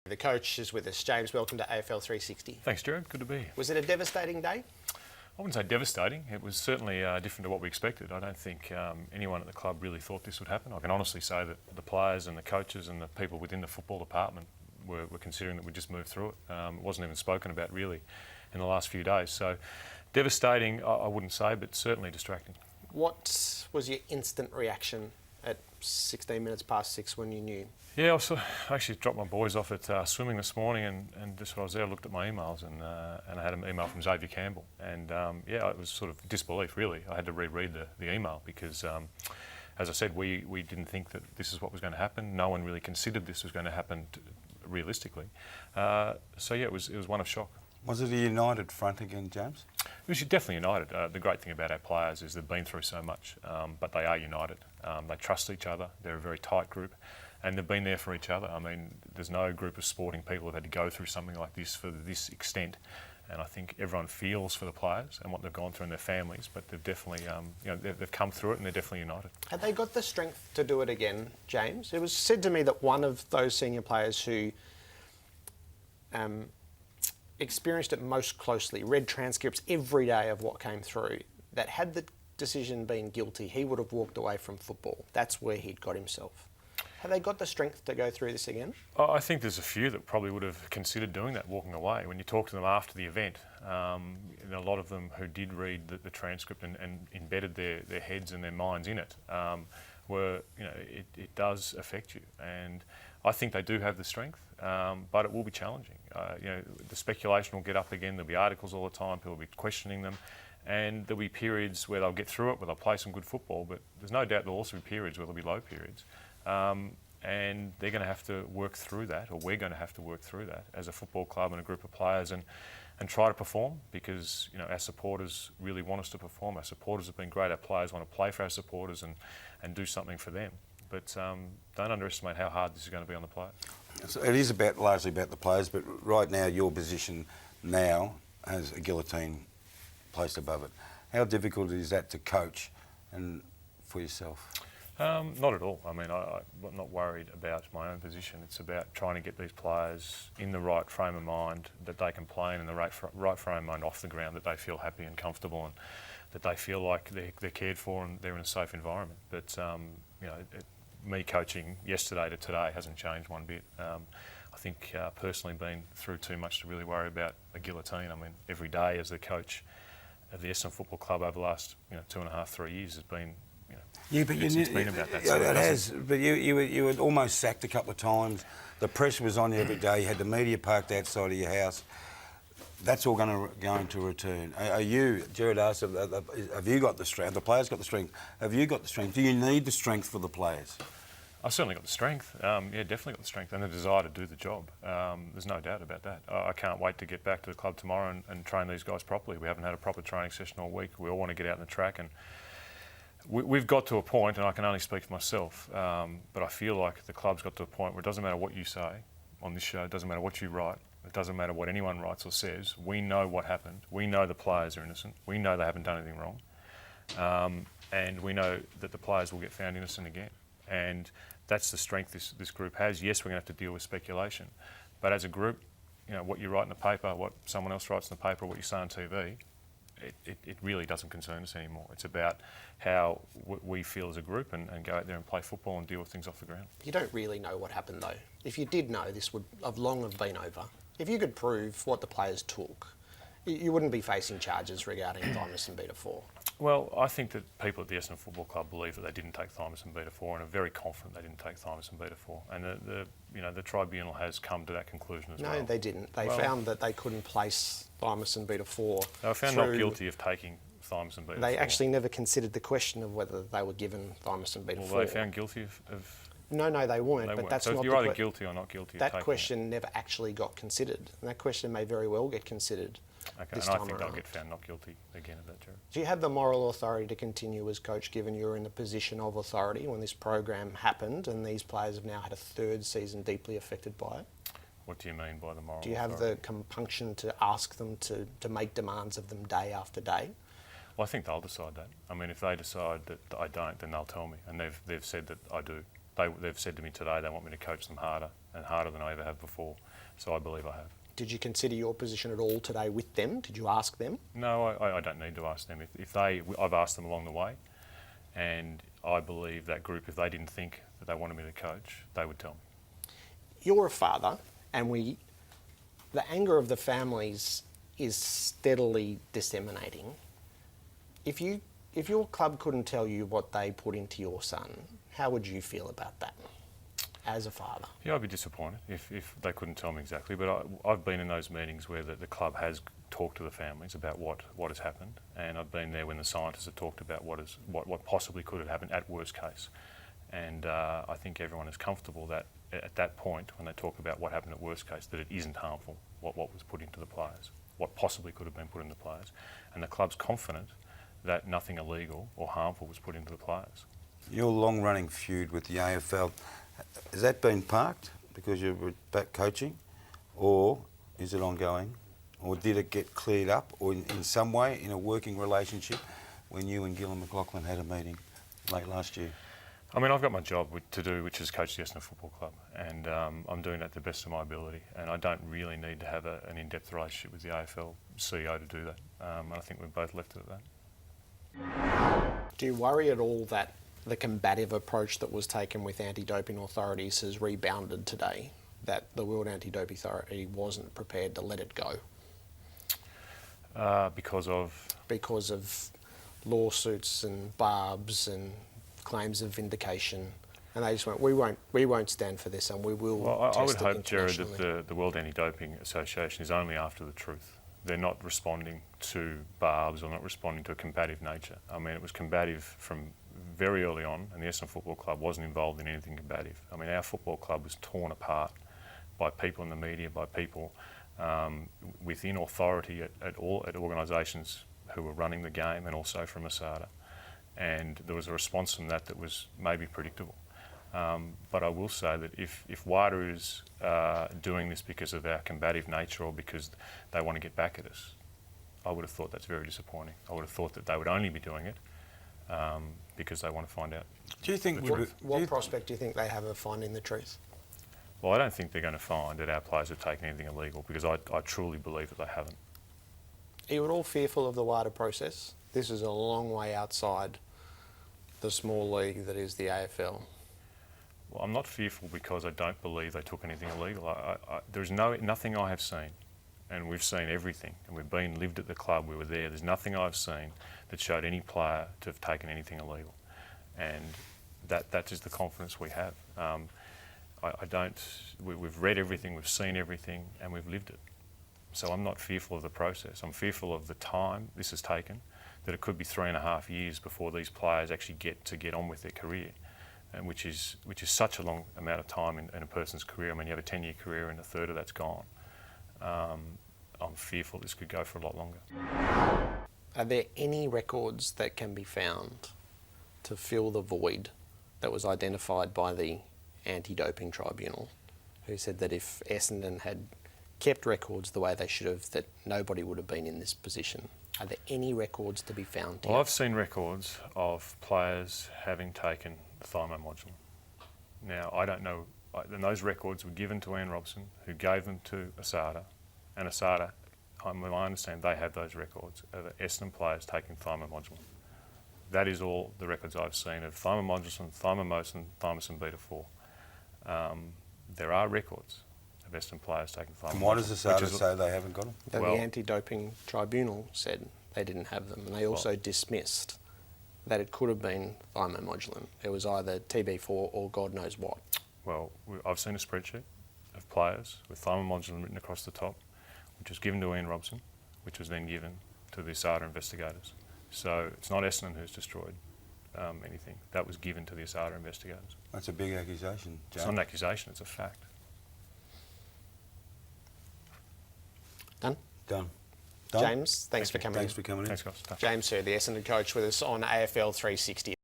The coach is with us. James, welcome to AFL 360. Thanks, Jared. Good to be here. Was it a devastating day? I wouldn't say devastating. It was certainly different to what we expected. I don't think anyone at the club really thought this would happen. I can honestly say that the players and the coaches and the people within the football department were considering that we'd just move through it. It wasn't even spoken about really in the last few days. So devastating, I wouldn't say, but certainly distracting. What was your instant reaction at 16 minutes past 6 when you knew? Yeah, I actually dropped my boys off at swimming this morning, and just when I was there, I looked at my emails, and I had an email from Xavier Campbell, and yeah, it was sort of disbelief really. I had to reread the email because, as I said, we didn't think that this is what was going to happen. No one really considered this was going to happen realistically. So yeah, it was one of shock. Was it a united front again, James? It was definitely united. The great thing about our players is they've been through so much, but they are united. They trust each other. They're a very tight group. And they've been there for each other. I mean, there's no group of sporting people who've had to go through something like this for this extent. And I think everyone feels for the players and what they've gone through in their families. But they've definitely, they've come through it and they're definitely united. Have they got the strength to do it again, James? It was said to me that one of those senior players who experienced it most closely, read transcripts every day of what came through, that had the decision been guilty, he would have walked away from football. That's where he'd got himself. Have they got the strength to go through this again? I think there's a few that probably would have considered doing that, walking away. When you talk to them after the event, a lot of them who did read the transcript and embedded their heads and their minds in it, it does affect you. And I think they do have the strength, but it will be challenging. The speculation will get up again. There'll be articles all the time. People will be questioning them. And there'll be periods where they'll get through it, where they'll play some good football, but there's no doubt there'll also be periods where there'll be low periods. And they're going to have to work through that, or we're going to have to work through that as a football club and a group of players and try to perform, because our supporters really want us to perform. Our supporters have been great. Our players want to play for our supporters and do something for them. But don't underestimate how hard this is going to be on the players. So it is largely about the players, but right now your position now has a guillotine placed above it. How difficult is that to coach and for yourself? Not at all. I mean, I'm not worried about my own position. It's about trying to get these players in the right frame of mind that they can play in the right frame of mind off the ground, that they feel happy and comfortable and that they feel like they're cared for and they're in a safe environment. But, me coaching yesterday to today hasn't changed one bit. I think personally been through too much to really worry about a guillotine. I mean, every day as the coach of the Essendon Football Club over the last 2.5, 3 years has been it's been about that. Yeah, it has. But you were almost sacked a couple of times. The pressure was on you every day. You had the media parked outside of your house. That's all going to return. Are you, Jared asked, have you got the strength? The players got the strength. Have you got the strength? Do you need the strength for the players? I've certainly got the strength. Yeah, definitely got the strength and the desire to do the job. There's no doubt about that. I can't wait to get back to the club tomorrow and train these guys properly. We haven't had a proper training session all week. We all want to get out on the track, and we've got to a point, and I can only speak for myself, but I feel like the club's got to a point where it doesn't matter what you say on this show, it doesn't matter what you write, it doesn't matter what anyone writes or says. We know what happened. We know the players are innocent. We know they haven't done anything wrong. And we know that the players will get found innocent again. And that's the strength this group has. Yes, we're going to have to deal with speculation, but as a group, what you write in the paper, what someone else writes in the paper, what you say on TV, it really doesn't concern us anymore. It's about how we feel as a group and go out there and play football and deal with things off the ground. You don't really know what happened though. If you did know, this would have long have been over. If you could prove what the players took, you wouldn't be facing charges regarding thymus and beta-4. Well, I think that people at the Essendon Football Club believe that they didn't take thymus and beta-4 and are very confident they didn't take thymus and beta-4. And the tribunal has come to that conclusion as well. No, they didn't. They found that they couldn't place thymus and beta-4. They were found not guilty of taking thymus and beta-4. They actually never considered the question of whether they were given thymus and beta-4. Well, they found guilty of... No, they weren't. They but weren't. that's so not you're either guilty or not guilty. That question never actually got considered, and that question may very well get considered. Okay, this and time I think around. they'll get found not guilty again of that, Jared. Do you have the moral authority to continue as coach, given you're in the position of authority when this program happened and these players have now had a third season deeply affected by it? What do you mean by the moral authority? Do you have the compunction to ask them to make demands of them day after day? Well, I think they'll decide that. I mean, if they decide that I don't, then they'll tell me, and they've said that I do. They've said to me today they want me to coach them harder and harder than I ever have before. So I believe I have. Did you consider your position at all today with them? Did you ask them? No, I don't need to ask them. I've asked them along the way, and I believe that group, if they didn't think that they wanted me to coach, they would tell me. You're a father, and the anger of the families is steadily disseminating. If your club couldn't tell you what they put into your son, how would you feel about that as a father? Yeah, I'd be disappointed if they couldn't tell me exactly, but I've been in those meetings where the club has talked to the families about what has happened, and I've been there when the scientists have talked about what possibly could have happened at worst case. And I think everyone is comfortable that at that point, when they talk about what happened at worst case, that it isn't harmful, what was put into the players, what possibly could have been put into the players. And the club's confident that nothing illegal or harmful was put into the players. Your long-running feud with the AFL, has that been parked because you're back coaching, or is it ongoing? Or did it get cleared up, or in some way, in a working relationship, when you and Gillon McLachlan had a meeting late last year? I mean, I've got my job to do, which is coach the Essendon Football Club, and I'm doing that to the best of my ability, and I don't really need to have an in-depth relationship with the AFL CEO to do that, and I think we've both left it at that. Do you worry at all that the combative approach that was taken with anti-doping authorities has rebounded today, that the World Anti-Doping Authority wasn't prepared to let it go? Because of lawsuits and barbs and claims of vindication, and they just went, we won't stand for this, and we will. Well, I would test it hope, Jared, that internationally." the World Anti-Doping Association is only after the truth. They're not responding to barbs or not responding to a combative nature. I mean, it was combative from very early on, and the Essendon Football Club wasn't involved in anything combative. I mean, our football club was torn apart by people in the media, by people within authority at organisations who were running the game, and also from ASADA. And there was a response from that was maybe predictable. But I will say that if WADA is doing this because of our combative nature or because they want to get back at us, I would have thought that's very disappointing. I would have thought that they would only be doing it because they want to find out. Do you think... What prospect do you think they have of finding the truth? Well, I don't think they're going to find that our players have taken anything illegal, because I truly believe that they haven't. Are you at all fearful of the WADA process? This is a long way outside the small league that is the AFL. Well, I'm not fearful because I don't believe they took anything illegal. There's nothing I have seen, and we've seen everything, and we've lived at the club, we were there. There's nothing I've seen that showed any player to have taken anything illegal, and that is the confidence we have. We've read everything, we've seen everything, and we've lived it. So I'm not fearful of the process. I'm fearful of the time this has taken, that it could be 3.5 years before these players actually get on with their career, and which is such a long amount of time in a person's career. I mean, you have a 10-year career and a third of that's gone. I'm fearful this could go for a lot longer. Are there any records that can be found to fill the void that was identified by the Anti-Doping Tribunal, who said that if Essendon had kept records the way they should have, that nobody would have been in this position? Are there any records to be found here? Well, I've seen records of players having taken thymomodulin. Now, I don't know, and those records were given to Ian Robson, who gave them to ASADA, and ASADA, I understand they have those records of Essendon players taking thymomodulin. That is all the records I've seen of thymomodulin, thymosin, thymosin beta-4. There are records of Essendon players taking thymomodulin. And why does ASADA say they haven't got them? The Anti-Doping Tribunal said they didn't have them, and they also dismissed that it could have been thymomodulin. It was either TB4 or God knows what. Well, I've seen a spreadsheet of players with thymomodulin written across the top, which was given to Ian Robson, which was then given to the ASADA investigators. So it's not Essendon who's destroyed anything. That was given to the ASADA investigators. That's a big accusation, James. It's not an accusation, it's a fact. Done? Done. James, thanks for coming in. Thanks for coming in. Thanks, guys. James here, the Essendon coach, with us on AFL 360.